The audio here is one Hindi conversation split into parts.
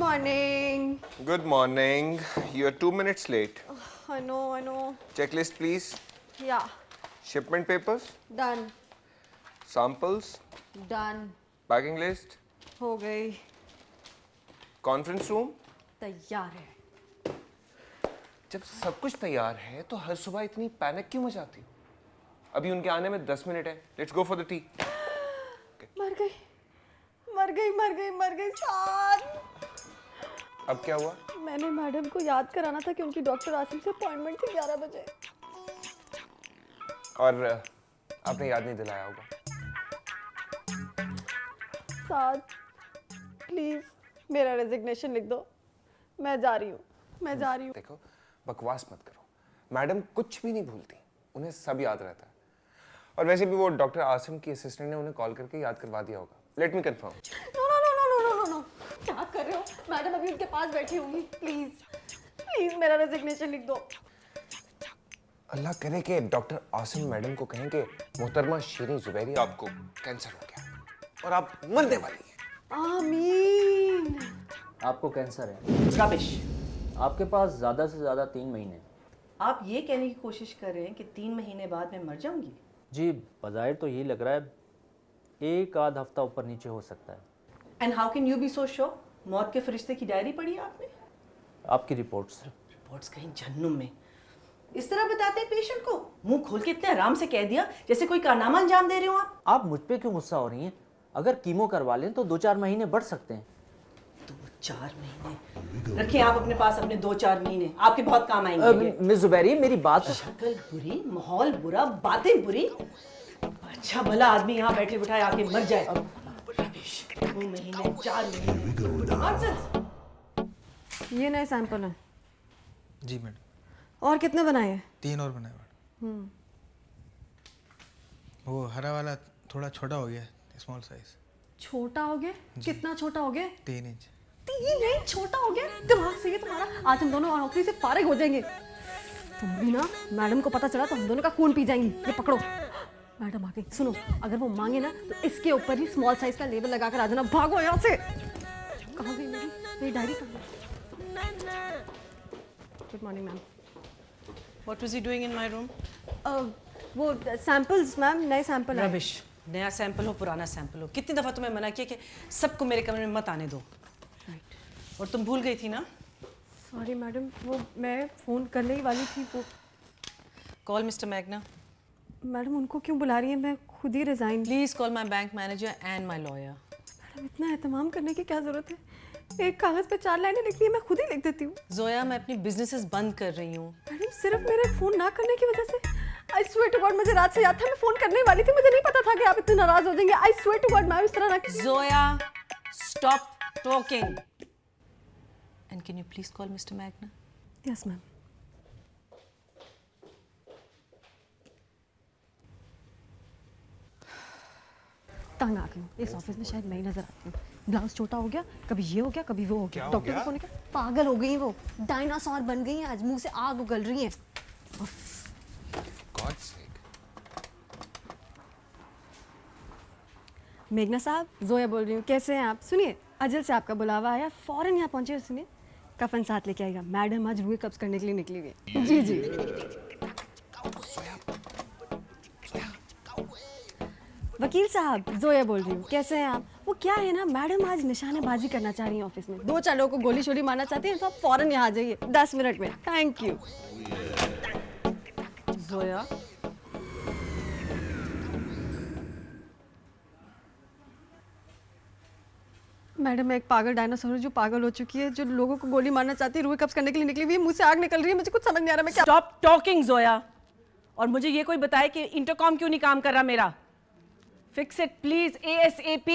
morning. Good morning. You are 2 minutes late. I know. Checklist, please. Yeah, Shipment papers, done. samples, Done. packing list, हो गई. conference room. तैयार है. जब सब कुछ तैयार है तो हर सुबह इतनी पैनिक क्यों मचाती हो? अभी उनके आने में 10 मिनट है. Let's go for the tea. मर गई साथ. अब क्या हुआ? मैंने मैडम को याद कराना था कि उनकी डॉक्टर आसिम से अपॉइंटमेंट थी 11 बजे. और आपने याद नहीं दिलाया होगा. साथ प्लीज मेरा रेजिग्नेशन लिख दो. मैं जा रही हूँ. देखो, बकवास मत करो. मैडम कुछ भी नहीं भूलती. उन्हें सब याद रहता है. और वैसे भी वो डॉक्टर आसिम की असिस्टेंट ने उन्हें कॉल करके याद करवा दिया होगा. Let me confirm. नो. क्या कर रहे हो? मैडम अभी उनके पास बैठी होंगी. प्लीज मेरा रेजिग्नेशन लिख दो. अल्लाह करे कि डॉक्टर आसिम मैडम को कहें कि मोहतरमा शीरीन जुबैरी आपको कैंसर हो गया और आप मरने वाली हैं. आमीन. आपको कैंसर है. रबिश. आपके पास ज़्यादा से ज़्यादा 3 महीने. आप ये कहने की कोशिश कर रहे हैं कि 3 महीने बाद मैं मर जाऊंगी? जी, बज़ाहिर तो यही लग रहा है. एक आध हफ्ता ऊपर नीचे हो सकता है. And how can you be so sure? मौत के फरिश्ते की डायरी पढ़ी है आपने? आपकी रिपोर्ट्स. रिपोर्ट्स कहीं जहन्नुम में. इस तरह बताते हैं पेशेंट को? मुंह खोल के इतने आराम से कह दिया जैसे कोई कारनामा अंजाम दे रहे हो आप. आप मुझ पे क्यों गुस्सा हो रही हैं? अगर कीमो करवा लें तो 2-4 महीने बढ़ सकते हैं. 2-4 महीने रखें आप अपने पास. अपने 2-4 महीने आपके बहुत काम आएंगे. मिस जुबैरी, मेरी बात. शक्ल बुरी, माहौल बुरा, बातें बुरी. अच्छा भला आदमी यहाँ बैठे बिठाए आके मर जाए. रबिश. 2 महीने 4 महीने नॉनसेंस. ये नए सैंपल हैं. जी मैडम. और कितने बनाए हैं? 3 और बनाए मैडम. वो हरा वाला थोड़ा छोटा हो गया, स्मॉल साइज. छोटा हो गया? कितना छोटा हो गया? 3 इंच. 3 इंच छोटा हो गया? दिमाग सही है तुम्हारा. आज हम दोनों नौकरी से फारिग हो जाएंगे. तुम भी ना, मैडम को पता चला तो हम दोनों का खून पी जाएंगी. ये पकड़ो. मैडम आ गई. सुनो, अगर वो मांगे ना तो इसके ऊपर ही स्मॉल साइज का लेबल लगाकर आ जाना. भागो यहाँ से. कहाँ गई मेरी diary? Good morning ma'am. What was he doing in my room? वो सैंपल्स मैम, नए सैंपल हैं. रबिश. नया सैंपल हो पुराना सैंपल हो, कितनी दफ़ा तुम्हें मना किया कि सबको मेरे कमरे में मत आने दो. राइट. और तुम भूल गई थी ना? सॉरी मैडम, वो मैं फ़ोन करने ही वाली थी. वो कॉल मिस्टर मैग्ना. मैडम उनको क्यों बुला रही हैं? मैं खुद ही resign. Please call my bank manager and my lawyer. Madam इतना एहतमाम करने की क्या ज़रूरत है? एक कागज़ पे 4 लाइनें लिखनी है, मैं खुद ही लिख देती हूँ. जोया, मैं अपनी बिजनेसेस बंद कर रही हूँ. मैडम सिर्फ मेरे फ़ोन ना करने की वजह से. आई स्वेयर टू गॉड, मुझे रात से याद था. मैं फ़ोन करने वाली थी. मुझे नहीं पता था कि आप इतने नाराज़ हो जाएंगे. I swear to god ma'am, इस तरह ना. Zoya, stop talking. And can you please call mister Magna? Yes ma'am. तंग आ गई हूँ. इस ऑफिस में शायद मैं ही नजर आती हूँ. ब्लाउज छोटा हो गया, कभी ये हो गया, कभी वो हो गया. डॉक्टर को फोन किया, पागल हो गई हैं वो. डायनासोर बन गई हैं आज. मुंह से आग उगल रही हैं. God's sake. मेघना साहब, जोया बोल रही हूँ. कैसे हैं आप? सुनिए, अजल से आपका बुलावा आया. फौरन यहाँ पहुँचे हो. सुनिए, कफन साथ लेके आएगा. मैडम आज रूए कब्ज करने के लिए निकली हुई है. जी. वकील साहब, जोया बोल रही हूँ. कैसे हैं आप? वो क्या है ना, मैडम आज निशानेबाजी करना चाह रही हैं ऑफिस में. 2-4 लोगों को गोली शोली मारना चाहती हैं, तो आप फौरन यहाँ आ जाइए 10 मिनट में. Thank you. जोया, मैडम मैं एक पागल डायनासोर हूँ जो पागल हो चुकी है, जो लोगों को गोली मारना चाहती है, रूए कब्ज करने के लिए निकली हुई है. मुंह से आग निकल रही है. मुझे कुछ समझ नहीं आ रहा मैं क्या. Stop talking Zoya. और मुझे ये कोई बताए कि इंटरकॉम क्यों नहीं काम कर रहा मेरा? Fix it please ASAP.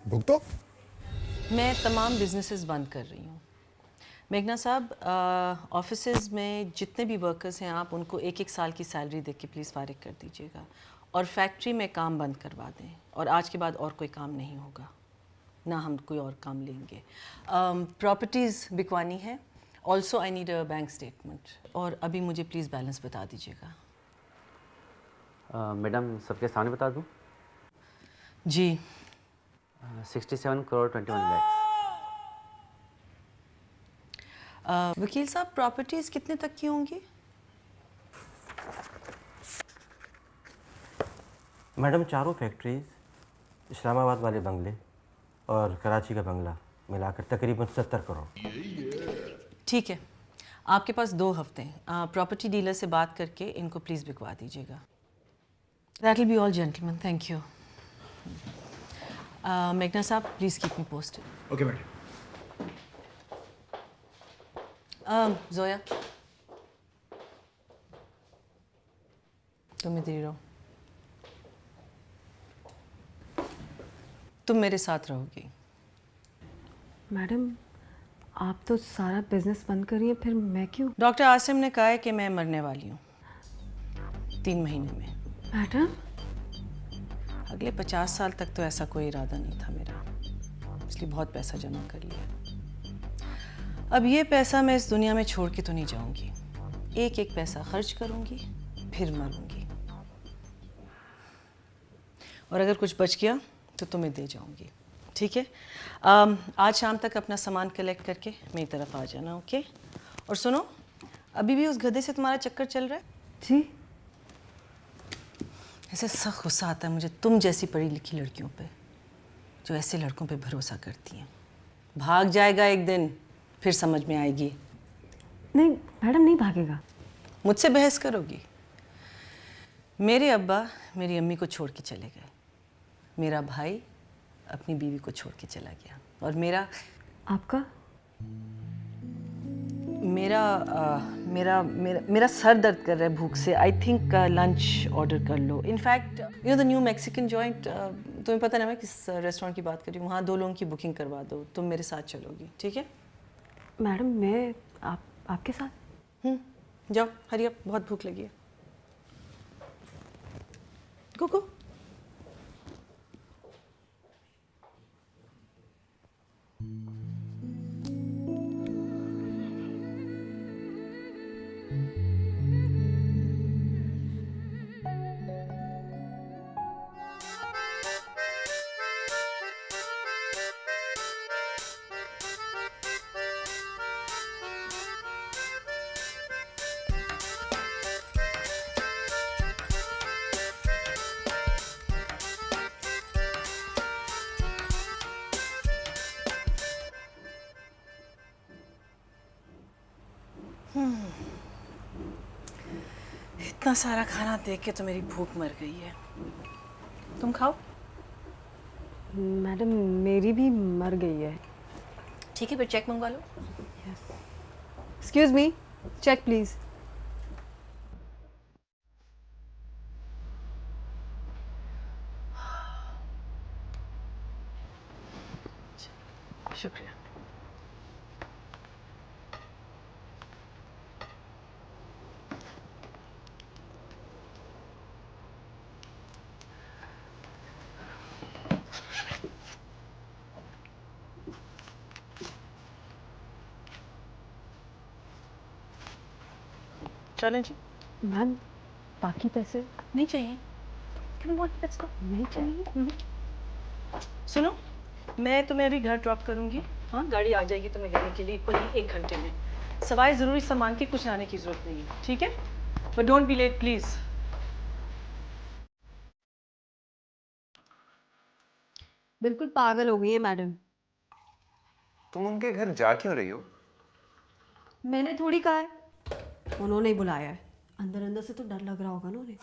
भुगतो. मैं तमाम बिजनेसेस बंद कर रही हूँ. मेघना साहब, ऑफिसेज में जितने भी वर्कर्स हैं आप उनको 1-1 साल की सैलरी दे के प्लीज़ फारिग कर दीजिएगा. और फैक्ट्री में काम बंद करवा दें. और आज के बाद और कोई काम नहीं होगा, ना हम कोई और काम लेंगे. प्रॉपर्टीज़ बिकवानी है. Also I need a bank statement. और अभी मुझे प्लीज़ बैलेंस बता दीजिएगा. मैडम सबके सामने बता दूं? जी 67 करोड़ 21 लाख। वकील साहब, प्रॉपर्टीज़ कितने तक की होंगी? मैडम चारों फैक्ट्रीज, इस्लामाबाद वाले बंगले और कराची का बंगला मिलाकर तकरीबन 70 करोड़। ठीक है, आपके पास 2 हफ्ते हैं। प्रॉपर्टी डीलर से बात करके इनको प्लीज़ बिकवा दीजिएगा। That will be all gentleman, thank you. मेघना साहब, please keep me posted. Okay madam. Zoya, तुम इधर ही रहो। तुम मेरे साथ रहोगी। मैडम आप तो सारा बिजनेस बंद करिए, फिर मैं क्यों? डॉक्टर आसिम ने कहा है कि मैं मरने वाली हूँ 3 महीने में। मैडम अगले 50 साल तक तो ऐसा कोई इरादा नहीं था मेरा, इसलिए बहुत पैसा जमा कर लिया। अब ये पैसा मैं इस दुनिया में छोड़ के तो नहीं जाऊंगी। एक एक पैसा खर्च करूंगी, फिर मरूंगी। और अगर कुछ बच गया तो तुम्हें दे जाऊंगी, ठीक है? आज शाम तक अपना सामान कलेक्ट करके मेरी तरफ आ जाना, ओके? और सुनो, अभी भी उस गधे से तुम्हारा चक्कर चल रहा है? जी ऐसे सख्त गुस्सा आता है मुझे तुम जैसी पढ़ी लिखी लड़कियों पे, जो ऐसे लड़कों पे भरोसा करती हैं। भाग जाएगा एक दिन, फिर समझ में आएगी। नहीं मैडम, नहीं भागेगा। मुझसे बहस करोगी? मेरे अब्बा मेरी अम्मी को छोड़ के चले गए, मेरा भाई अपनी बीवी को छोड़ के चला गया, और मेरा आपका? मेरा सर दर्द कर रहा है भूख से। आई थिंक लंच ऑर्डर कर लो। In fact you know the new Mexican joint, तुम्हें पता ना मैं किस रेस्टोरेंट की बात कर रही हूँ, वहाँ 2 लोगों की बुकिंग करवा दो। तुम मेरे साथ चलोगी, ठीक है? मैडम मैं आपके साथ? जाओ, हरी अप, बहुत भूख लगी है। गो। इतना सारा खाना देख के तो मेरी भूख मर गई है। तुम खाओ। मैडम मेरी भी मर गई है। ठीक है, फिर चेक मंगवा लो। Excuse me, check please. शुक्रिया। चलें जी। मैम बाकी पैसे? नहीं चाहिए। नहीं चाहिए। सुनो, मैं तुम्हें अभी घर ड्रॉप करूंगी। हाँ, गाड़ी आ जाएगी तुम्हें लेने के लिए वही 1 घंटे में। सवाई ज़रूरी सामान की कुछ लाने की ज़रूरत नहीं है, ठीक है? But don't be late please. बिल्कुल पागल हो गई है मैडम। तुम उनके घर जा क्यों रही हो? मैंने थोड़ी कहा है, उन्होंने ही बुलाया है। अंदर अंदर से तो डर लग रहा होगा ना उन्हें।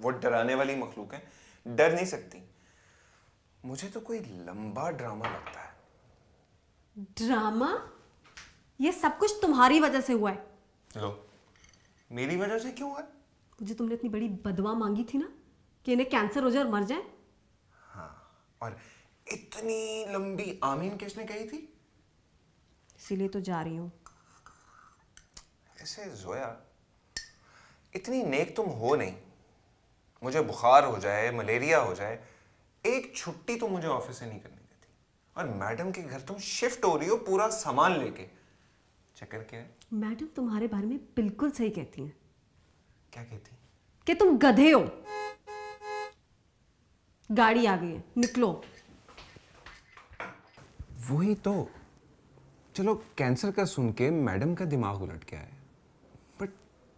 वो डराने वाली मखलूक है, डर नहीं सकती। मुझे तो कोई लंबा ड्रामा लगता है। ड्रामा? ये सब कुछ तुम्हारी वजह से हुआ है। लो, मेरी वजह से क्यों है? मुझे तुमने इतनी बड़ी बदवा मांगी थी ना कि इन्हें कैंसर हो जाए और मर जाए। हाँ, और इतनी लंबी आमीन किसने कही थी? इसीलिए तो जा रही हूँ। ऐसे जोया, इतनी नेक तुम हो नहीं। मुझे बुखार हो जाए, मलेरिया हो जाए, एक छुट्टी तो मुझे ऑफिस से नहीं करनी देती। और मैडम के घर तुम शिफ्ट हो रही हो पूरा सामान लेके। चक्कर क्या है? मैडम तुम्हारे बारे में बिल्कुल सही कहती हैं। क्या कहती? कि तुम गधे हो। गाड़ी आ गई है, निकलो। वही तो। चलो कैंसर का सुन के मैडम का दिमाग उलट गया है, बट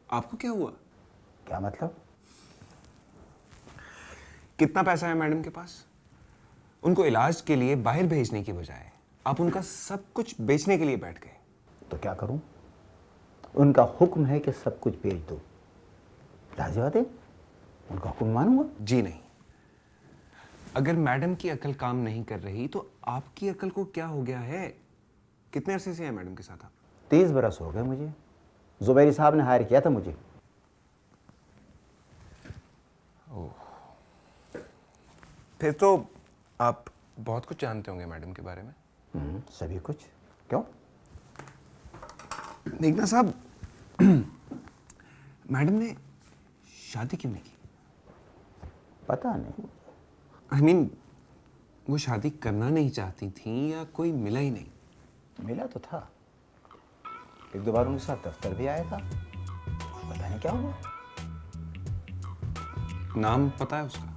आपको क्या हुआ? क्या मतलब? कितना पैसा है मैडम के पास? उनको इलाज के लिए बाहर भेजने की बजाय आप उनका सब कुछ बेचने के लिए बैठ गए। तो क्या करूं? उनका हुक्म है कि सब कुछ बेच दो। लाजवाब है, उनका हुक्म मानूंगा। जी नहीं। अगर मैडम की अकल काम नहीं कर रही तो आपकी अकल को क्या हो गया है? कितने अरसे से हैं मैडम के साथ आप? 30 बरस हो गए मुझे। जुबैरी साहब ने हायर किया था मुझे। फिर तो आप बहुत कुछ जानते होंगे मैडम के बारे में। सभी कुछ। क्यों? मेघना साहब, मैडम ने शादी क्यों नहीं की? पता नहीं। आई मीन, वो शादी करना नहीं चाहती थी या कोई मिला ही नहीं? मिला तो था, एक दो बार उनके साथ दफ्तर भी आया था, पता नहीं क्या हुआ। नाम पता है उसका?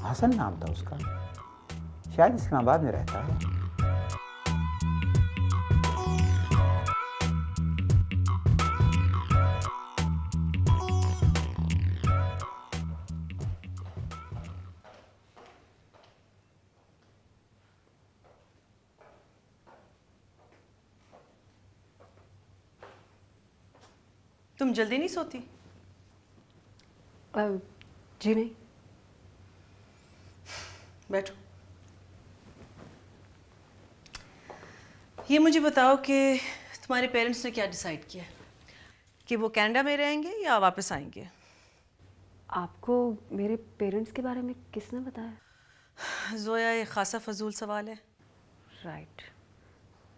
हसन नाम था उसका, शायद इस्लामाबाद में रहता है। तुम जल्दी नहीं सोती? जी नहीं। बैठो। ये मुझे बताओ कि तुम्हारे पेरेंट्स ने क्या डिसाइड किया कि वो कनाडा में रहेंगे या वापस आएंगे? आपको मेरे पेरेंट्स के बारे में किसने बताया? जोया, ये खासा फजूल सवाल है। राइट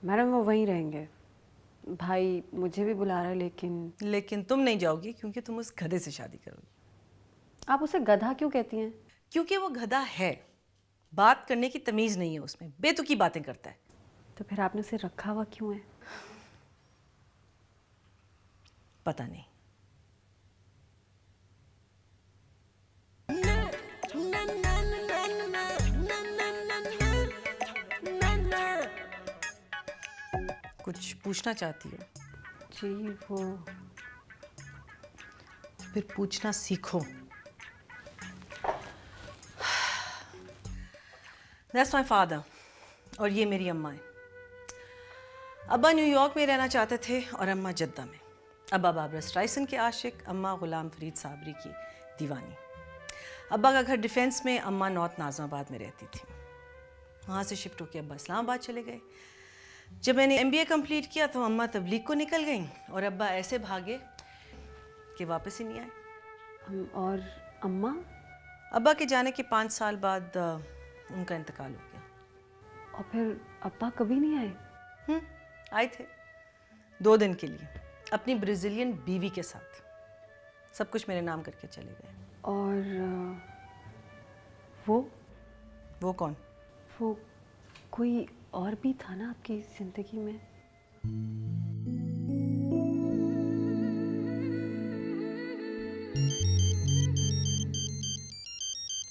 मैडम, वो वहीं रहेंगे। भाई मुझे भी बुला रहा है, लेकिन तुम नहीं जाओगी क्योंकि तुम उस गधे से शादी करोगी। आप उसे गधा क्यों कहती हैं? क्योंकि वो गधा है, बात करने की तमीज नहीं है उसमें, बेतुकी बातें करता है। तो फिर आपने उसे रखा हुआ क्यों है? पता नहीं। कुछ पूछना चाहती हो? जी वो फिर पूछना सीखो। That's my father और ये मेरी अम्मा है। अब्बा न्यूयॉर्क में रहना चाहते थे और अम्मा जद्दा में। अब्बा बाबरा स्ट्राइसन के आशिक, अम्मा गुलाम फरीद साबरी की दीवानी। अब्बा का घर डिफेंस में, अम्मा नॉर्थ नाज़माबाद में रहती थी। वहाँ से शिफ्ट होकर अब्बा इस्लामाबाद चले गए। जब मैंने MBA कंप्लीट किया तो अम्मा तबलीग को निकल गईं और अब्बा ऐसे भागे कि वापस ही नहीं आए। और अम्मा? अब्बा के जाने के 5 साल बाद उनका इंतकाल हो गया। और फिर अब्बा कभी नहीं आए? आए थे 2 दिन के लिए अपनी ब्राज़ीलियन बीवी के साथ। सब कुछ मेरे नाम करके चले गए। और वो कौन? वो कोई और भी था ना आपकी जिंदगी में?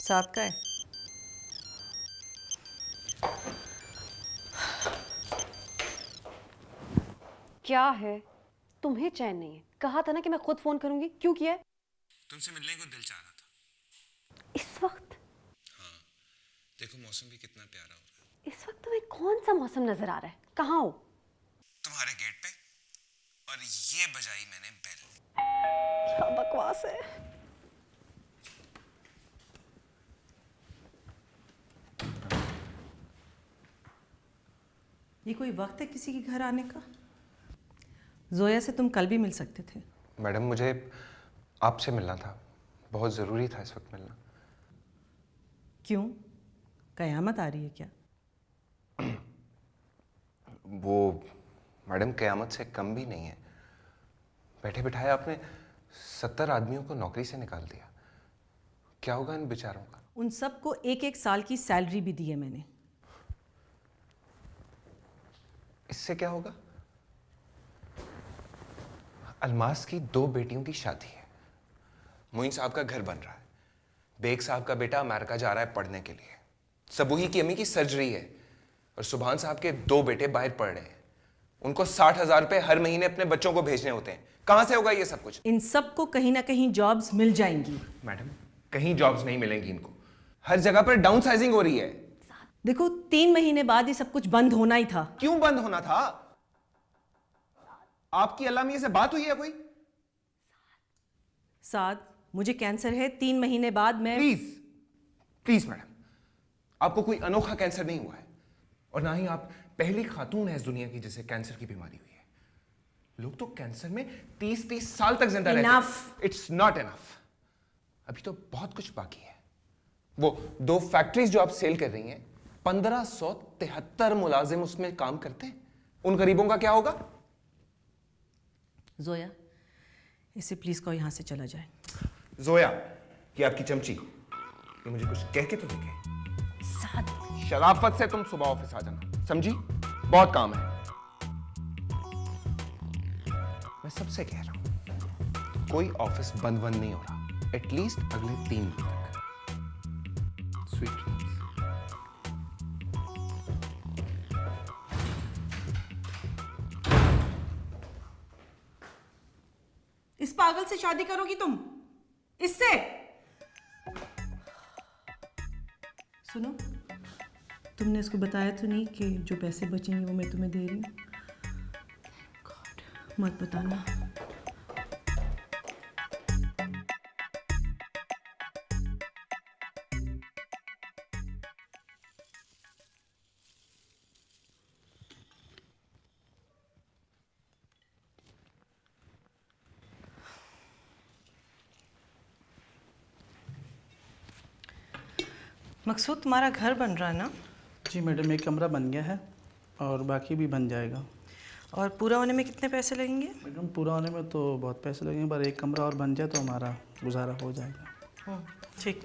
साथ का है। क्या है? तुम्हें चैन नहीं है? कहा था ना कि मैं खुद फोन करूंगी, क्यों किया है? तुमसे मिलने को दिल चाह रहा था। इस वक्त? हाँ, देखो मौसम भी कितना प्यारा हो रहा है। इस वक्त तुम्हें कौन सा मौसम नजर आ रहा है? कहाँ हो? तुम्हारे गेट पे, और ये बजाई मैंने बेल। क्या बकवास है। ये कोई वक्त है किसी के घर आने का? जोया से तुम कल भी मिल सकते थे। मैडम, मुझे आपसे मिलना था, बहुत ज़रूरी था इस वक्त मिलना। क्यों? कयामत आ रही है क्या? वो मैडम क़यामत से कम भी नहीं है। बैठे बिठाए आपने 70 आदमियों को नौकरी से निकाल दिया। क्या होगा इन बेचारों का? उन सबको 1-1 साल की सैलरी भी दी है मैंने। इससे क्या होगा? अलमास की 2 बेटियों की शादी है, मोइन साहब का घर बन रहा है, बेग साहब का बेटा अमेरिका जा रहा है पढ़ने के लिए, सबूही की अम्मी की सर्जरी है, और सुभान साहब के 2 बेटे बाहर पढ़ रहे हैं। उनको 60,000 रुपए हर महीने अपने बच्चों को भेजने होते हैं। कहां से होगा ये सब कुछ? इन सबको कहीं ना कहीं जॉब्स मिल जाएंगी। मैडम, कहीं जॉब्स नहीं मिलेंगी इनको, हर जगह पर डाउन साइजिंग हो रही है। देखो 3 महीने बाद ये सब कुछ बंद होना ही था। क्यों बंद होना था? आपकी अल्लाह मियां से बात हुई है कोई? साद, मुझे कैंसर है, 3 महीने बाद मैं प्लीज प्लीज मैडम, आपको कोई अनोखा कैंसर नहीं हुआ है, और ना ही आप पहली खातून है इस दुनिया की जिसे कैंसर की बीमारी हुई है। लोग तो कैंसर में 30-30 साल तक जिंदा रहते हैं। इट्स नॉट इनफ, अभी तो बहुत कुछ बाकी है। वो 2 फैक्ट्रीज जो आप सेल कर रही हैं, 1573 मुलाजिम उसमें काम करते हैं, उन गरीबों का क्या होगा? जोया, इसे प्लीज को यहां से चला जाए। जोया, ये आपकी चमची, ये मुझे कुछ कह के तो देखे। शराफत से तुम सुबह ऑफिस आ जाना, समझी? बहुत काम है। मैं सबसे कह रहा हूं, कोई ऑफिस बंद नहीं हो रहा, एटलीस्ट अगले 3 दिन तक। Sweet dreams. इस पागल से शादी करोगी तुम? इससे? सुनो, तुमने इसको बताया तो नहीं कि जो पैसे बचेंगे वो मैं तुम्हें दे रही हूँ? गॉड, मत बताना। मकसूद, तुम्हारा घर बन रहा है ना? जी मैडम, एक कमरा बन गया है और बाकी भी बन जाएगा। और पूरा होने में कितने पैसे लगेंगे? मैडम, पूरा होने में तो बहुत पैसे लगेंगे, पर एक कमरा और बन जाए तो हमारा गुजारा हो जाएगा। ठीक।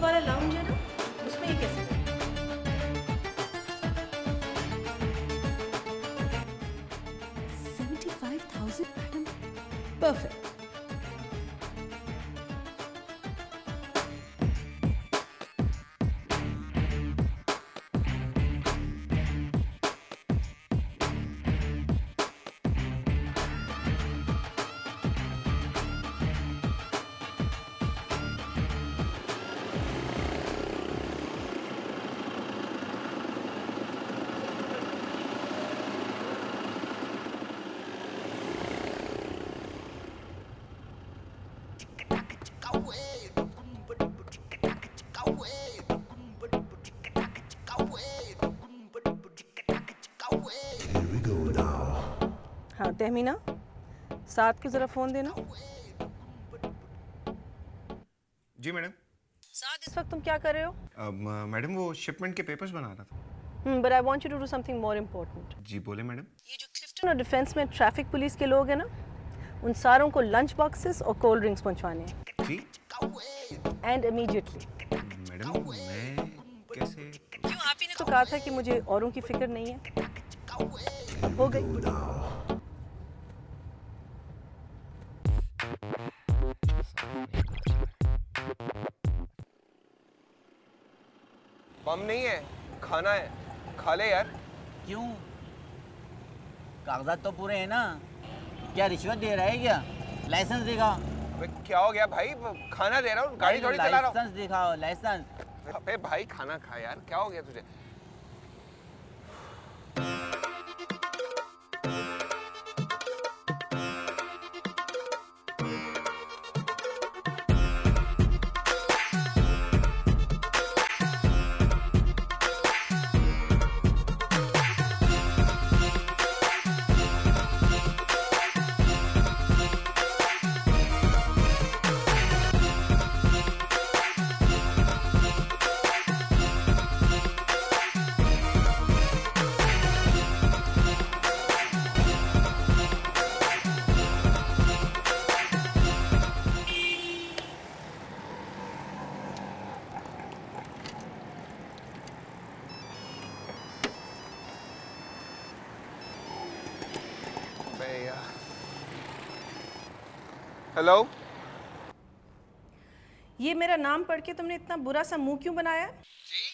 वाला लाउंज है ना, उसमें ये कैसे? परफेक्ट। हाँ तहमीना, साथ के जरा फोन देना। जी मैडम। साथ इस वक्त तुम क्या कर रहे हो? मैडम, वो शिपमेंट के पेपर्स बना रहा था। But I want you to do something more important. जी बोले मैडम। ये जो क्लिफ्टन और डिफेंस में ट्रैफिक पुलिस के लोग हैं ना, उन सारों को लंच बॉक्सेस और कोल्ड ड्रिंक्स पहुंचवाने हैं। जी। And immediately. मैडम, मैं कैसे? क्यों, आप ही ने तो कहा था कि मुझे औरों की फिक्र नहीं है। हो गई। बम नहीं है, खाना है, खा ले यार। क्यों? कागजात तो पूरे हैं ना? क्या रिश्वत दे रहा है क्या? लाइसेंस दिखाओ। क्या हो गया भाई? खाना दे रहा हूँ, गाड़ी थोड़ी चला रहा हूँ। लाइसेंस दिखाओ, लाइसेंस। अबे भाई, खाना खा यार, क्या हो गया तुझे? हेलो। ये मेरा नाम पढ़ के तुमने इतना बुरा सा मुंह क्यों बनाया? जी?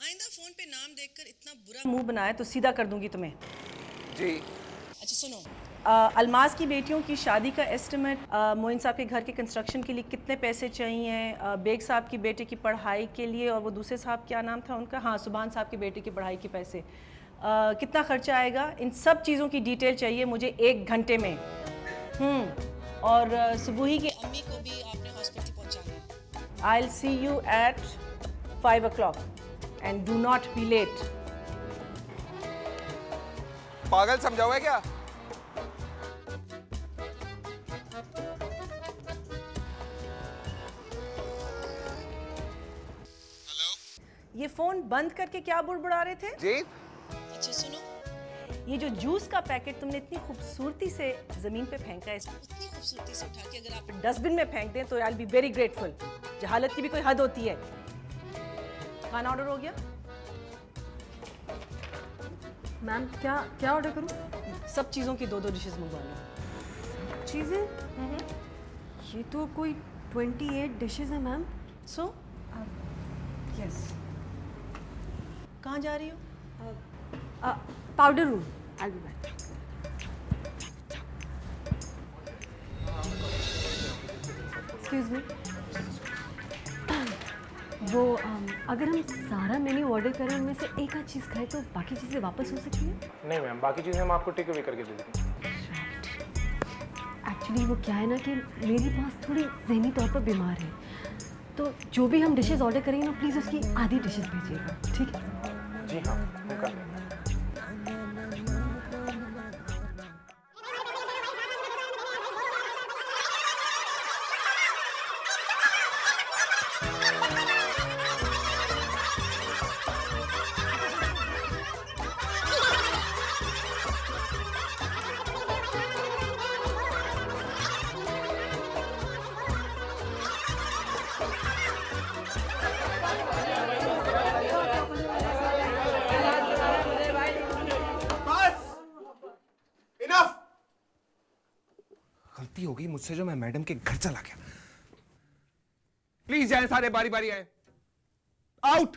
आइंदा फोन पे नाम देखकर इतना बुरा मुंह बनाया तो सीधा कर दूंगी तुम्हें। जी। अच्छा सुनो, अलमास की बेटियों की शादी का एस्टिमेट, मोइन साहब के घर के कंस्ट्रक्शन के लिए कितने पैसे चाहिए, बेग साहब की बेटे की पढ़ाई के लिए, और वो दूसरे साहब क्या नाम था उनका, हाँ सुभान साहब की बेटे की पढ़ाई के पैसे, कितना खर्चा आएगा, इन सब चीज़ों की डिटेल चाहिए मुझे 1 घंटे में। और सुबुही की अम्मी को भी आपने हॉस्पिटल पहुंचाना। I will see you at 5 o'clock and do not be late. पागल समझा हुआ है क्या? ये फोन बंद करके क्या बुड़बुड़ा रहे थे? जी। अच्छा सुनो, ये जो जूस का पैकेट तुमने इतनी खूबसूरती से जमीन पे फेंका है, इसको इतनी खूबसूरती से उठा के अगर आप डस्टबिन में फेंक दें तो I will be very grateful. जहालत की भी कोई हद होती है। खाना ऑर्डर हो गया? मैम क्या क्या ऑर्डर करूँ? सब चीज़ों की 2-2 डिशेस मंगवा लो। चीज़ें? ये तो कोई 28 डिशेस है मैम। सो यस, कहाँ जा रही हो? Powder room. I will be back. Excuse me, वो अगर हम सारा मेन्यू ऑर्डर करें उनमें से एक आध चीज़ खाएं तो बाकी चीज़ें वापस हो सकती हैं? नहीं मैम, बाकी चीज़ें हम आपको टेक अवे करके दे देंगे। एक्चुअली वो क्या है ना कि मेरी बॉस थोड़ी जहनी तौर पर बीमार है, तो जो भी हम डिशेस ऑर्डर करेंगे ना प्लीज़ उसकी आधी डिशेस भेजिएगा, ठीक है? जी हाँ, हम कर लेंगे। गलती हो गई मुझसे जो मैं मैडम के घर चला गया। प्लीज जाएं सारे, बारी बारी आए। आउट।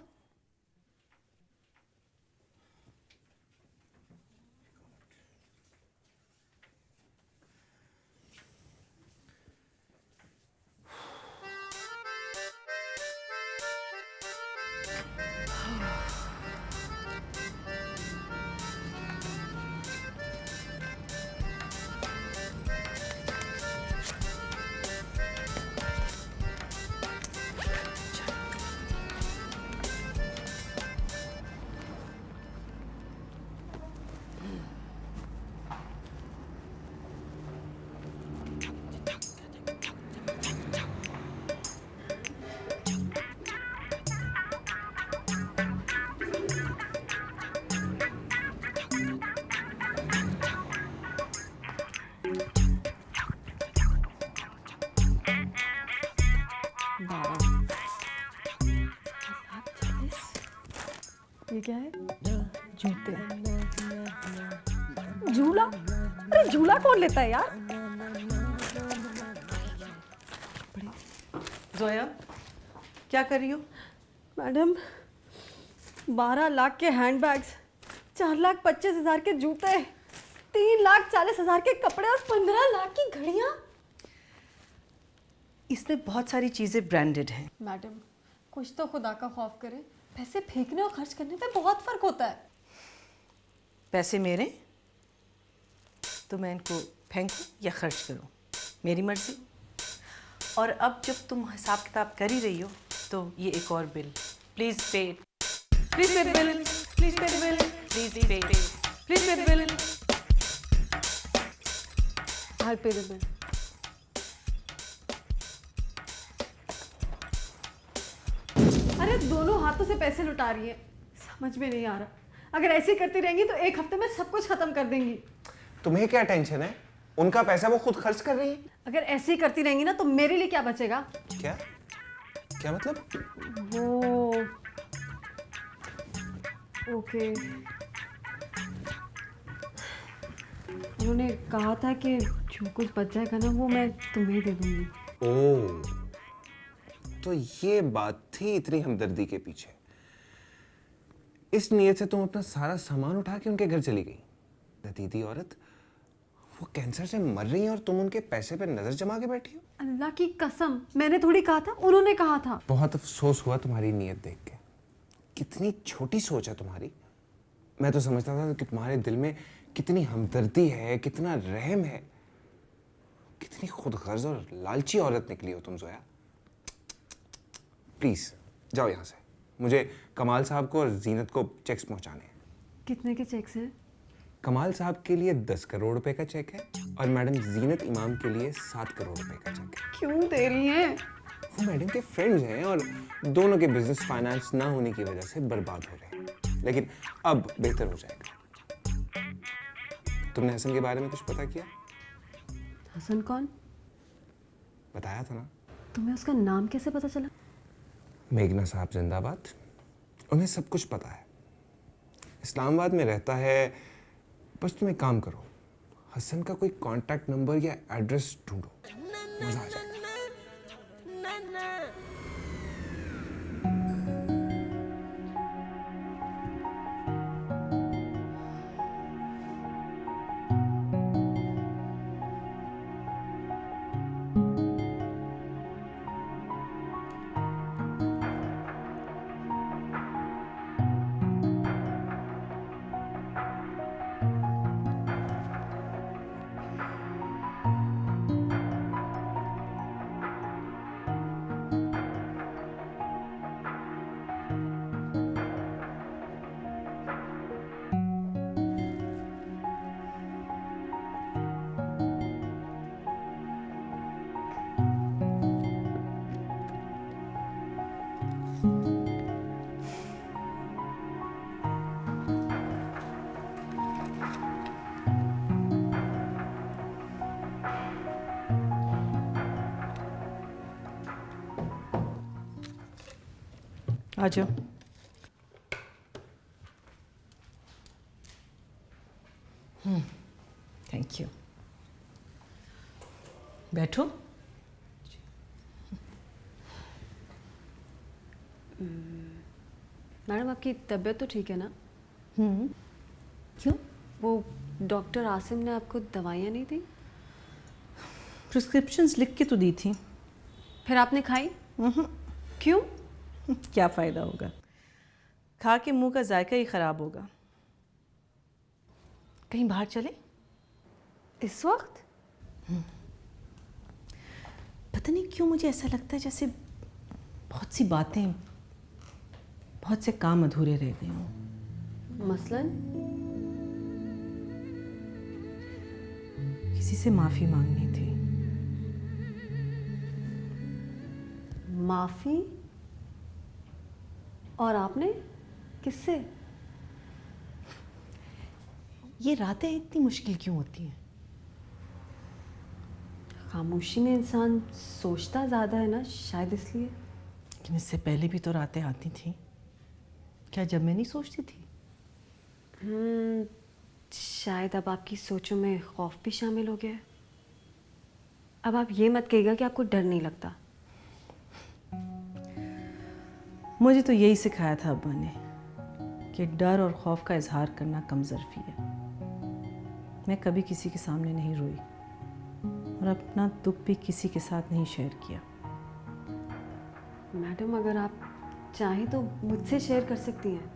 ये क्या है? जूते। झूला? अरे झूला कौन लेता है यार? जोया, क्या कर रही हो? मैडम 12 लाख के हैंडबैग्स, 4,25,000 के जूते, 3,40,000 के कपड़े और 15 लाख की घड़ियां। इसमें बहुत सारी चीज़ें ब्रांडेड हैं। मैडम कुछ तो खुदा का खौफ करें, पैसे फेंकने और खर्च करने पे बहुत फर्क होता है। पैसे मेरे, तो मैं इनको फेंकूं या खर्च करूं, मेरी मर्जी। और अब जब तुम हिसाब किताब कर ही रही हो तो ये एक और bill, please pay, please pay bill, please pay bill, please pay, please pay bill. I'll pay the bill. अरे दोनों हाथों से पैसे लुटा रही है, समझ में नहीं आ रहा। अगर ऐसे करती रहेंगी तो एक हफ्ते में सब कुछ खत्म कर देंगी। तुम्हें क्या टेंशन है? उनका पैसा वो खुद खर्च कर रही है। अगर ऐसे ही करती रहेंगी ना तो मेरे लिए क्या बचेगा? क्या क्या मतलब? वो ओके उन्होंने कहा था कि जो कुछ बच जाएगा ना वो मैं तुम्हें दे दूंगी। ओह, तो ये बात थी इतनी हमदर्दी के पीछे। इस नीयत से तुम अपना सारा सामान उठा के उनके घर चली गई। नतीदी औरत, वो कैंसर से मर रही है और तुम उनके पैसे पे नजर जमा के बैठी हो। अल्लाह की कसम, मैंने थोड़ी कहा था, उन्होंने कहा था। बहुत अफसोस हुआ तुम्हारी नीयत देख के। कितनी छोटी सोच है तुम्हारी। मैं तो समझता था कि तुम्हारे दिल में कितनी हमदर्दी है, कितना रहम है। कितनी खुदगर्ज और लालची औरत निकली हो तुम जोया। प्लीज जाओ यहाँ से। मुझे कमाल साहब को और जीनत को चेक्स पहुंचाने हैं। कितने के चेक्स हैं? कमाल साहब के लिए 10 करोड़ रुपए का चेक है और मैडम जीनत इमाम के लिए 7 करोड़ रुपए का चेक है। क्यों दे रही हैं? वो मैडम के फ्रेंड्स हैं और दोनों के बिजनेस फाइनेंस ना होने की वजह से बर्बाद हो रहे हैं, लेकिन अब बेहतर हो जाएगा। तुमने हसन के बारे में कुछ पता किया? हसन कौन? बताया था ना। तुम्हें उसका नाम कैसे पता चला? मेघना साहब जिंदाबाद। उन्हें सब कुछ पता है। इस्लामाबाद में रहता है। बस तुम एक काम करो, हसन का कोई कांटेक्ट नंबर या एड्रेस ढूंढो, मजा आ जाएगा। आ जाओ। Thank you. बैठो। मैडम आपकी तबीयत तो ठीक है ना? क्यों? वो डॉक्टर आसिम ने आपको दवाइयाँ नहीं दी? प्रिस्क्रिप्शंस लिख के तो दी थी। फिर आपने खाई? क्यों? क्या फ़ायदा होगा, खा के मुंह का जायका ही ख़राब होगा। कहीं बाहर चले? इस वक्त? पता नहीं क्यों मुझे ऐसा लगता है जैसे बहुत सी बातें, बहुत से काम अधूरे रह गए हों। मसलन? किसी से माफ़ी मांगनी थी। माफ़ी? और आपने? किससे? ये रातें इतनी मुश्किल क्यों होती हैं? खामोशी में इंसान सोचता ज़्यादा है ना, शायद इसलिए। लेकिन इससे पहले भी तो रातें आती थी। क्या जब मैं नहीं सोचती थी? शायद अब आपकी सोचों में खौफ भी शामिल हो गया है। अब आप ये मत कहिएगा कि आपको डर नहीं लगता। मुझे तो यही सिखाया था अब्बा ने कि डर और खौफ का इजहार करना कमज़र्फी है। मैं कभी किसी के सामने नहीं रोई और अपना दुख भी किसी के साथ नहीं शेयर किया। मैडम अगर आप चाहें तो मुझसे शेयर कर सकती हैं।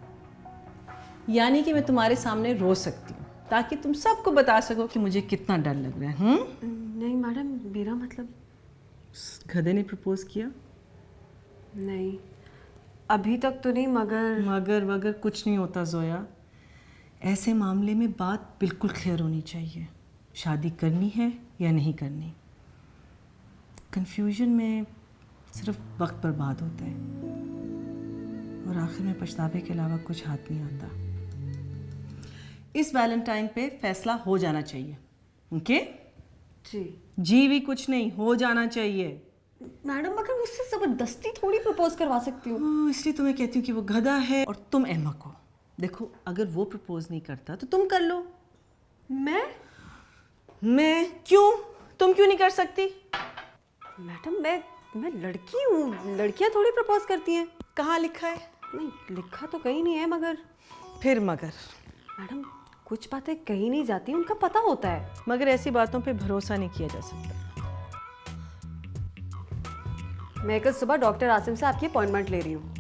यानी कि मैं तुम्हारे सामने रो सकती हूँ ताकि तुम सबको बता सको कि मुझे कितना डर लग रहा है। नहीं मैडम, मेरा मतलब। गधे ने प्रपोज किया? नहीं, अभी तक तो नहीं, मगर वगर कुछ नहीं होता जोया। ऐसे मामले में बात बिल्कुल क्लियर होनी चाहिए। शादी करनी है या नहीं करनी। कंफ्यूजन में सिर्फ वक्त बर्बाद होता है और आखिर में पछतावे के अलावा कुछ हाथ नहीं आता। इस वैलेंटाइन पे फैसला हो जाना चाहिए। ओके? जी भी कुछ नहीं, हो जाना चाहिए। मैडम मगर मुझसे ज़बरदस्ती थोड़ी प्रपोज करवा सकती हूँ। इसलिए तुम्हें कहती हूँ कि वो गधा है और तुम अहमक हो। देखो, अगर वो प्रपोज नहीं करता तो तुम कर लो। मैं? मैं क्यों? तुम क्यों नहीं कर सकती? मैडम मैं लड़की हूँ, लड़कियाँ थोड़ी प्रपोज करती हैं। कहाँ लिखा है? नहीं, लिखा तो कहीं नहीं है, मगर फिर मगर मैडम कुछ बातें कहीं नहीं जाती, उनका पता होता है। मगर ऐसी बातों पे भरोसा नहीं किया जा सकता। मैं कल सुबह डॉक्टर आसिम से आपकी अपॉइंटमेंट ले रही हूँ।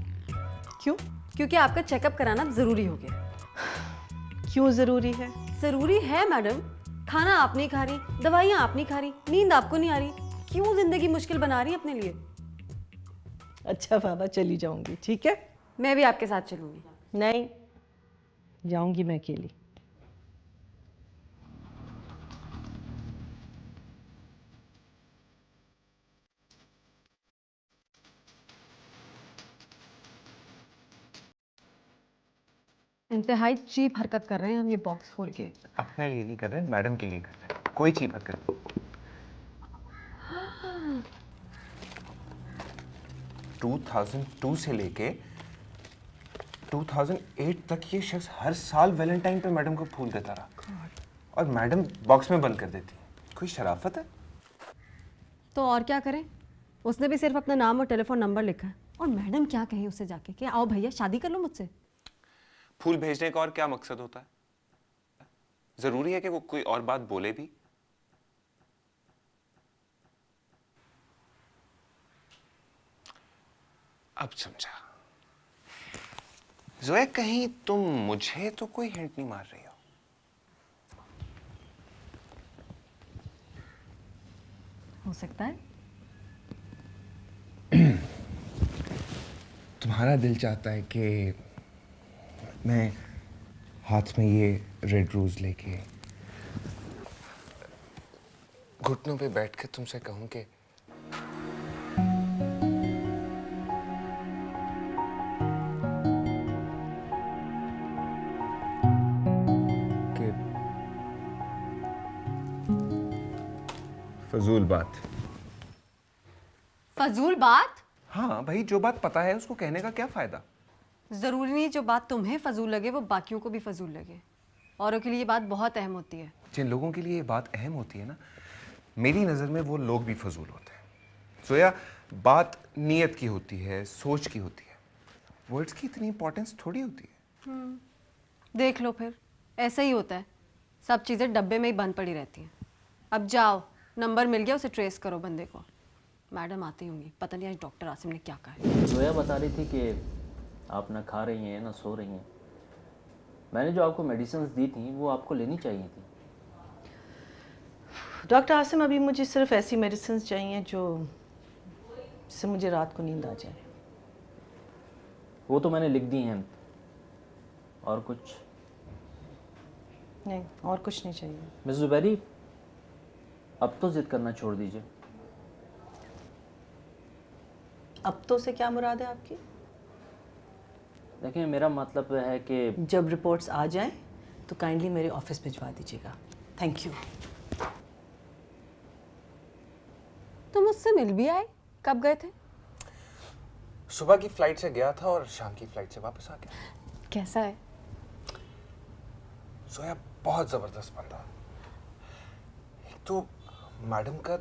क्यों? क्योंकि आपका चेकअप कराना ज़रूरी हो गया। क्यों ज़रूरी है? ज़रूरी है मैडम। खाना आप नहीं खा रही, दवाइयाँ आप नहीं खा रही, नींद आपको नहीं आ रही, क्यों ज़िंदगी मुश्किल बना रही अपने लिए? अच्छा बाबा, चली जाऊंगी, ठीक है? मैं भी आपके साथ चलूँगी। नहीं, जाऊंगी मैं अकेली। इंतहाई चीप हरकत कर रहे हैं हम ये बॉक्स खोल के। अपने लिए नहीं कर रहे, मैडम के लिए कर रहे हैं। कोई चीज मत कर। 2002 से लेके 2008 तक ये शख्स हर साल वैलेंटाइन पे मैडम को फूल देता रहा और मैडम बॉक्स में बंद कर देती। कोई शराफत है? तो और क्या करें? उसने भी सिर्फ अपना नाम और टेलीफोन नंबर लिखा है, और मैडम क्या कहें उससे जाके कि आओ भैया शादी कर लो मुझसे। फूल भेजने का और क्या मकसद होता है? जरूरी है कि वो कोई और बात बोले भी? अब समझा। जोया, कहीं तुम मुझे तो कोई हिंट नहीं मार रही हो? हो सकता है। तुम्हारा दिल चाहता है कि मैं हाथ में ये रेड रोज लेके घुटनों पे बैठ के तुमसे कहूं कि फजूल बात। फजूल बात? हाँ भाई, जो बात पता है उसको कहने का क्या फायदा? जरूरी नहीं जो बात तुम्हें फजूल लगे वो बाकियों को भी फजूल लगे। औरों के लिए ये बात बहुत अहम होती है। जिन लोगों के लिए ये बात अहम होती है ना, मेरी नज़र में वो लोग भी फजूल होते हैं। सोया, बात नीयत की होती है, सोच की होती है। वर्ड्स की इतनी इंपॉर्टेंस थोड़ी होती है। देख लो फिर, ऐसा ही होता है। सब चीज़ें डब्बे में ही बंद पड़ी रहती हैं। अब जाओ, नंबर मिल गया, उसे ट्रेस करो बंदे को। मैडम आती होंगी, पता नहीं आज डॉक्टर आसिम ने क्या कहा है। जोया बता रही थी कि आप ना खा रही हैं ना सो रही हैं। मैंने जो आपको मेडिसिन दी थी वो आपको लेनी चाहिए थी। डॉक्टर आसिम, अभी मुझे सिर्फ ऐसी मेडिसिन चाहिए जो जिससे मुझे रात को नींद आ जाए। वो तो मैंने लिख दी हैं। और कुछ नहीं, और कुछ नहीं चाहिए। मिस जुबैरी, अब तो जिद करना छोड़ दीजिए। अब तो से क्या मुराद है आपकी? देखिए, मेरा मतलब है कि जब रिपोर्ट्स आ जाएं तो काइंडली मेरे ऑफिस भिजवा दीजिएगा। Thank you. तुम मुझसे मिल भी आए? कब गए थे? सुबह की फ्लाइट से गया था और शाम की फ्लाइट से वापस आ गया। कैसा है? सोया, बहुत जबरदस्त बंदा। एक तो मैडम का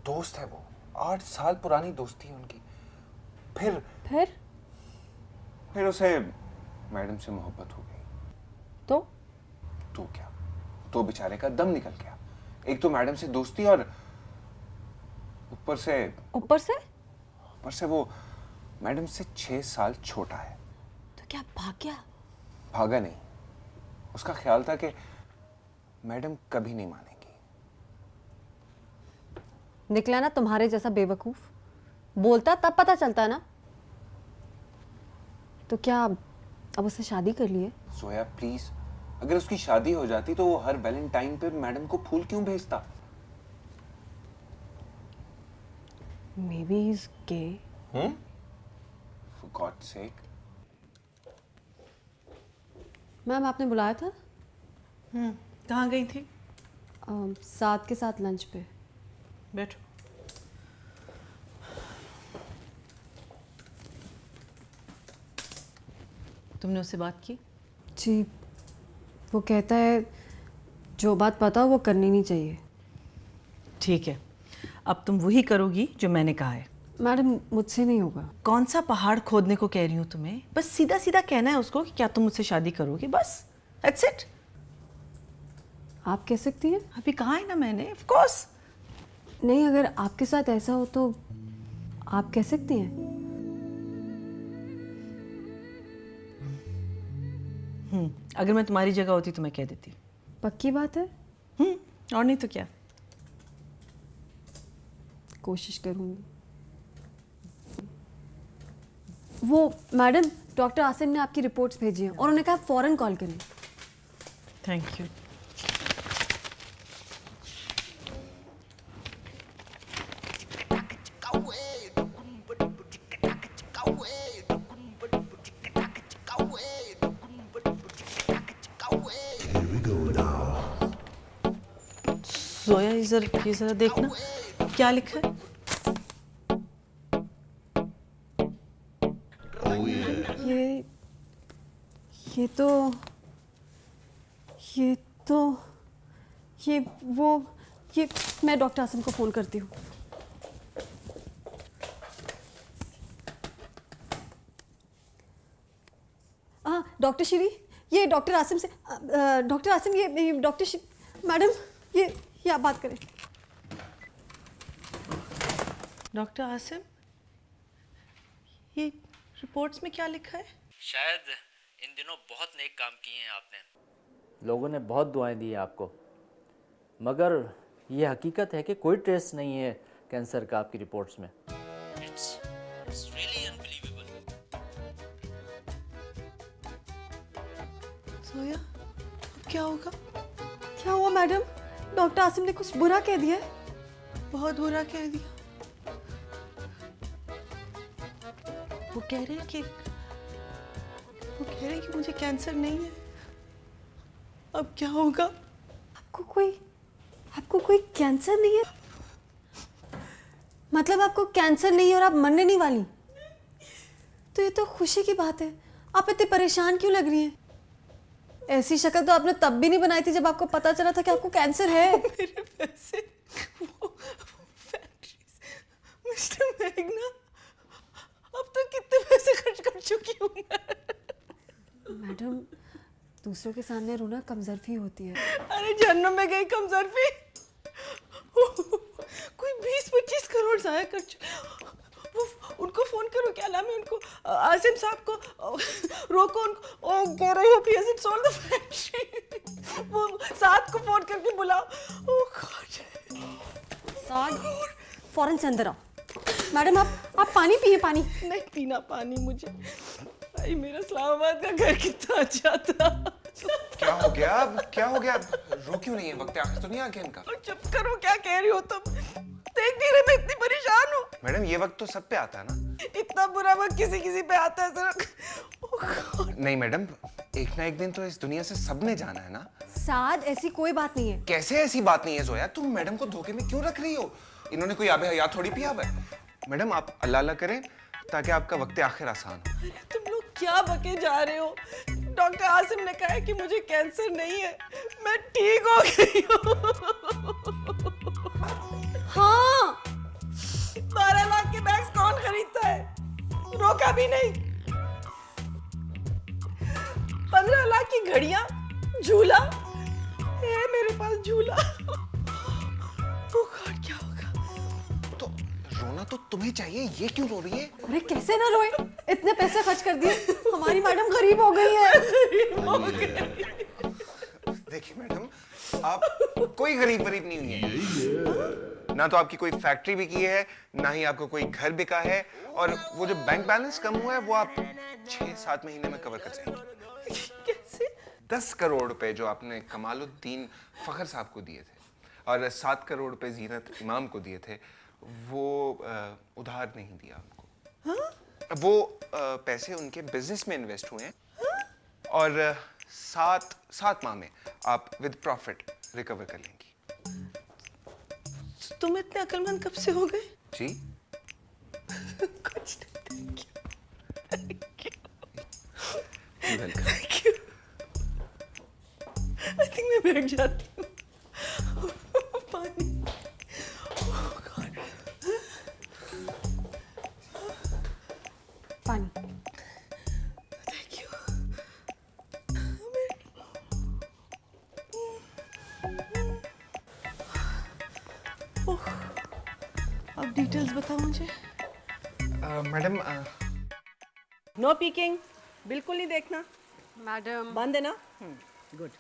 दोस्त है वो, 8 साल पुरानी दोस्ती है उनकी। फिर उसे मैडम से मोहब्बत हो गई। तो क्या, तो बेचारे का दम निकल गया। एक तो मैडम से दोस्ती और ऊपर से वो मैडम से 6 साल छोटा है। तो क्या भाग गया? भागा नहीं, उसका ख्याल था कि मैडम कभी नहीं मानेगी। निकला ना तुम्हारे जैसा बेवकूफ। बोलता तब पता चलता ना। तो क्या अब उससे शादी कर लिए? सोया प्लीज, अगर उसकी शादी हो जाती तो वो हर वैलेंटाइन पे मैडम को फूल क्यों भेजता? Maybe he's gay. For God's sake. Ma'am, आपने बुलाया था? कहाँ गई थी? साथ के साथ लंच पे। बैठो। तुमने उससे बात की? जी, वो कहता है जो बात पता हो वो करनी नहीं चाहिए। ठीक है, अब तुम वही करोगी जो मैंने कहा है। मैडम मुझसे नहीं होगा। कौन सा पहाड़ खोदने को कह रही हूँ तुम्हें? बस सीधा सीधा कहना है उसको कि क्या तुम मुझसे शादी करोगे, बस दैट्स इट। आप कह सकती हैं? अभी कहा है ना मैंने, ऑफ कोर्स। नहीं, अगर आपके साथ ऐसा हो तो आप कह सकती हैं। अगर मैं तुम्हारी जगह होती तो मैं कह देती। पक्की बात है? और नहीं तो क्या। कोशिश करूंगी। वो मैडम, डॉक्टर आसिम ने आपकी रिपोर्ट्स भेजी हैं और उन्होंने कहा फौरन कॉल करें। Thank you. जोया ये जरा देखना क्या लिखा है। ये मैं डॉक्टर आसिम को फ़ोन करती हूँ। हाँ डॉक्टर श्री, ये डॉक्टर आसिम से डॉक्टर आसिम, ये डॉक्टर मैडम, ये आप बात करें। डॉक्टर आसिम, ये रिपोर्ट्स में क्या लिखा है? शायद इन दिनों बहुत नेक काम किए हैं आपने। लोगों ने बहुत दुआएं दी हैं आपको, मगर ये हकीकत है कि कोई ट्रेस नहीं है कैंसर का आपकी रिपोर्ट्स में। It's really unbelievable. जोया, अब क्या होगा? क्या हुआ मैडम? डॉक्टर आसिम ने कुछ बुरा कह दिया है? बहुत बुरा कह दिया। वो कह रहे हैं कि मुझे कैंसर नहीं है। अब क्या होगा? आपको कोई कैंसर नहीं है? मतलब आपको कैंसर नहीं है और आप मरने नहीं वाली? तो ये तो खुशी की बात है। आप इतनी परेशान क्यों लग रही हैं? ऐसी शक्ल तो आपने तब भी नहीं बनाई थी जब आपको पता चला था कि आपको कैंसर है। मेरे पैसे, वो फैक्ट्रीज, मिस्टर मेघना, अब तक कितने पैसे खर्च कर चुकी हूँ मैं। मैडम, दूसरों के सामने रोना कमजोरी होती है। अरे जन्म में गई कमजोरी। कोई 20-25 करोड़ जाया कर वो उनको फोन करो, क्या नाम है उनको, आसिम साहब को रोको उनको। ओ कह रही हो he sold the factory। वो साथ को फोन करके बुलाओ। ओ गॉड। साथ फौरन से अंदर आओ। मैडम आप पानी पिए, पानी। नहीं पीना पानी मुझे। भाई मेरा इस्लामाबाद का घर कितना अच्छा था। क्या हो गया? क्या हो गया? रो क्यों नहीं है? वक्त आखिर तो नहीं आ गया इनका। चुप करो, क्या कह रही हो तुम? देख नहीं रहे मैं इतनी परेशान हूँ। मैडम ये वक्त तो सब पे आता है ना। इतना बुरा वक्त किसी पे आता है जरा। नहीं मैडम, एक ना एक दिन तो इस दुनिया से सबने जाना है ना। साद, ऐसी कोई बात नहीं है। कैसे ऐसी बात नहीं है जोया? तुम मैडम को धोखे में क्यों रख रही हो? इन्होंने कोई आबे हयात थोड़ी पिया हुआ है। मैडम आप अल्लाह अल्लाह करें ताकि आपका वक्त आखिर आसान हो। अरे तुम लोग क्या बके जा रहे हो? डॉक्टर आसिम ने कहा है कि मुझे कैंसर नहीं है, मैं ठीक हो गई हूँ। हाँ, 12 लाख के बैग्स कौन खरीदता है? रोका भी नहीं। 15 लाख की घड़ियां, झूला है मेरे पास, झूला। ओ गॉड, क्या होगा? तो रोना तो तुम्हें चाहिए, ये क्यों रो रही है? अरे कैसे ना रोए, इतने पैसे खर्च कर दिए, हमारी मैडम गरीब हो गई है। देखिए मैडम, आप कोई गरीब नहीं हुई है। ना तो आपकी कोई फैक्ट्री भी की है, ना ही आपको कोई घर बिका है, और वो जो बैंक बैलेंस कम हुआ है वो आप 6-7 महीने में कवर कर जाएंगे। कैसे? 10 करोड़ रुपए जो आपने कमालुद्दीन फखर साहब को दिए थे और 7 करोड़ रुपए जीनत इमाम को दिए थे, वो उधार नहीं दिया उनको। हाँ? वो पैसे उनके बिजनेस में इन्वेस्ट हुए हैं। हाँ? और 7 माह में आप विद प्रॉफिट रिकवर कर लेंगी। तुम इतने अक्लमंद कब से हो गए? जी कुछ नहीं। Thank you. Welcome. Thank you. I think मैं बैठ जाती हूँ। पानी सब डिटेल्स बताओ मुझे। मैडम नो पीकिंग, बिल्कुल नहीं देखना। मैडम बंद है ना? गुड।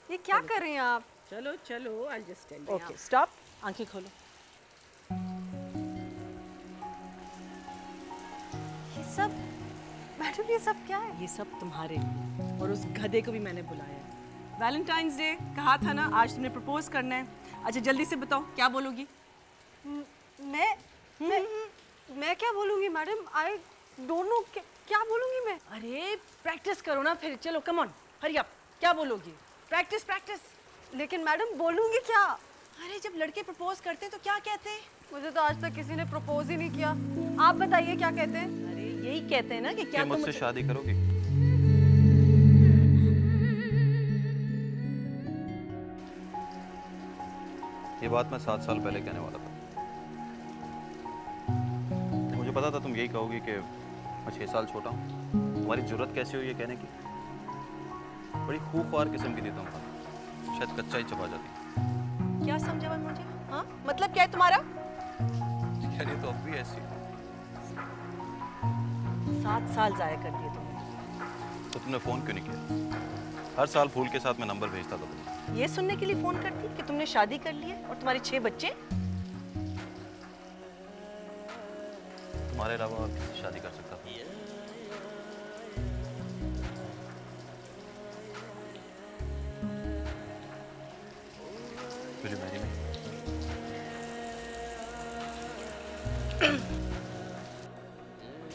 ये क्या कर रही हैं आप? चलो चलो, I just tell you. Okay stop, आंखें खोलो। ये सब मैडम ये सब क्या है? ये सब तुम्हारे लिए, और उस गधे को भी मैंने बुलाया है। वैलेंटाइंस डे कहा था ना, आज तुमने प्रपोज करना है। अच्छा जल्दी से बताओ क्या बोलोगी? मैं क्या बोलूंगी मैडम? आई डोंट नो क्या बोलूंगी मैं? अरे प्रैक्टिस करो ना फिर। चलो कम ऑन, हरी अप। क्या बोलोगी? Practice practice. लेकिन मैडम बोलूंगी क्या? अरे जब लड़के प्रपोज करते हैं तो क्या कहते हैं? मुझे तो आज तक किसी ने प्रपोज ही नहीं किया। आप बताइए क्या कहते हैं? अरे यही कहते हैं ना कि क्या तुम मुझसे शादी करोगे? ये बात मैं 7 साल पहले कहने वाला था। मुझे पता था तुम यही कहोगी कि मैं 6 साल छोटा हूँ। तुम्हारी जरूरत कैसी हुई है कहने की? बड़ी खूंखार किस्म की थी तुम, शायद कच्चा ही चबा जाती। क्या समझा मैं मुझे? हाँ मतलब क्या है तुम्हारा? यार ये तो अब भी ऐसी है। 7 साल जाया कर दिए तुमने। तो तुमने फ़ोन क्यों नहीं किया? हर साल फूल के साथ मैं नंबर भेजता था तुम्हें। ये सुनने के लिए फोन करती कि तुमने शादी कर ली है और तुम्हारे 6 बच्चे। तुम्हारे अलावा और किससे शादी कर सकता था? Will you marry me?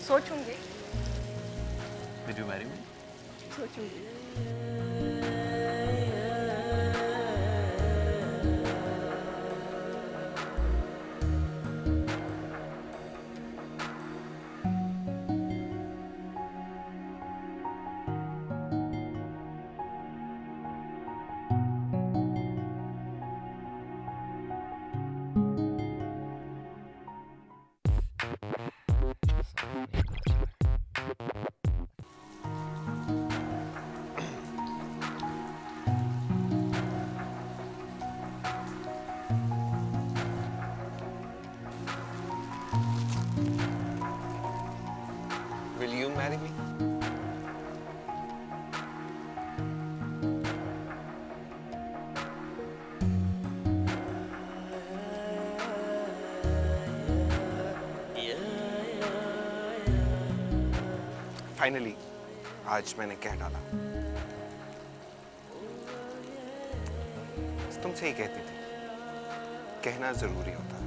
सोचूंगी। Will you marry me? सोचूंगी। will you marry me? Finally आज मैंने कह डाला। तुमसे ही कहती थी, कहना जरूरी होता है।